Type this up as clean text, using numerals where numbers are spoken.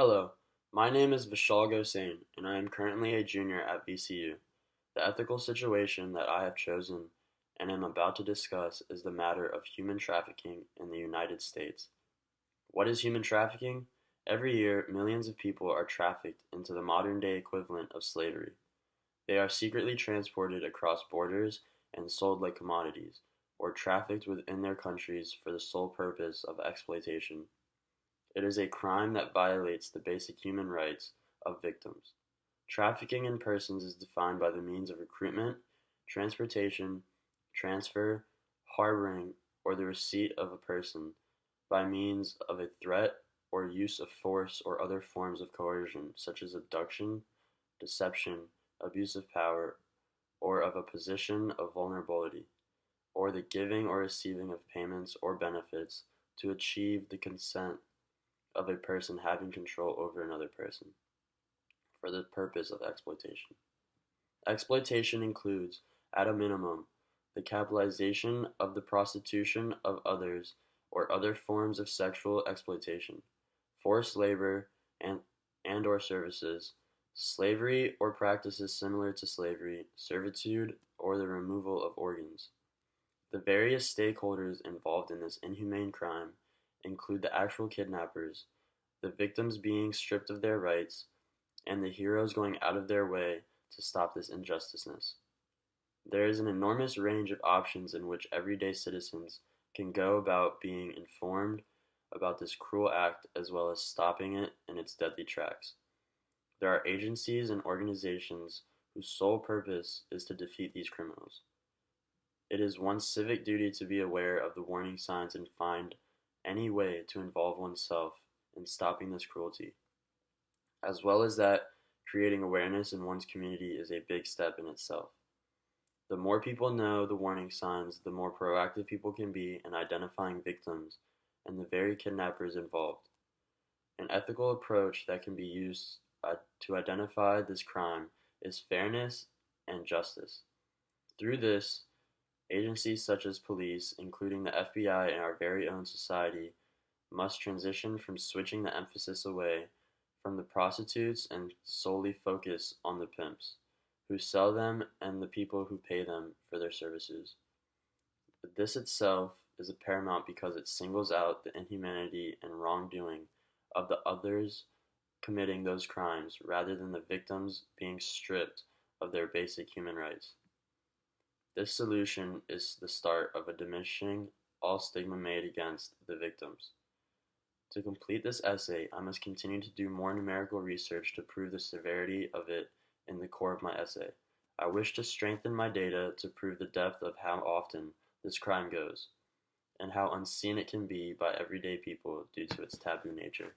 Hello, my name is Vishal Gosain, and I am currently a junior at VCU. The ethical situation that I have chosen and am about to discuss is the matter of human trafficking in the United States. What is human trafficking? Every year, millions of people are trafficked into the modern day equivalent of slavery. They are secretly transported across borders and sold like commodities, or trafficked within their countries for the sole purpose of exploitation. It is a crime that violates the basic human rights of victims. Trafficking in persons is defined by the means of recruitment, transportation, transfer, harboring, or the receipt of a person by means of a threat or use of force or other forms of coercion, such as abduction, deception, abuse of power, or of a position of vulnerability, or the giving or receiving of payments or benefits to achieve the consent of a person having control over another person for the purpose of exploitation. Exploitation includes, at a minimum, the capitalization of the prostitution of others or other forms of sexual exploitation, forced labor and or services, slavery or practices similar to slavery, servitude, or the removal of organs. The various stakeholders involved in this inhumane crime include the actual kidnappers, the victims being stripped of their rights, and the heroes going out of their way to stop this injustice. There is an enormous range of options in which everyday citizens can go about being informed about this cruel act as well as stopping it in its deadly tracks. There are agencies and organizations whose sole purpose is to defeat these criminals. It is one's civic duty to be aware of the warning signs and find any way to involve oneself in stopping this cruelty. As well as that, creating awareness in one's community is a big step in itself. The more people know the warning signs, the more proactive people can be in identifying victims and the very kidnappers involved. An ethical approach that can be used to identify this crime is fairness and justice. Through this, agencies such as police, including the FBI and our very own society, must transition from switching the emphasis away from the prostitutes and solely focus on the pimps, who sell them and the people who pay them for their services. But this itself is paramount because it singles out the inhumanity and wrongdoing of the others committing those crimes rather than the victims being stripped of their basic human rights. This solution is the start of a diminishing all stigma made against the victims. To complete this essay, I must continue to do more numerical research to prove the severity of it in the core of my essay. I wish to strengthen my data to prove the depth of how often this crime goes, and how unseen it can be by everyday people due to its taboo nature.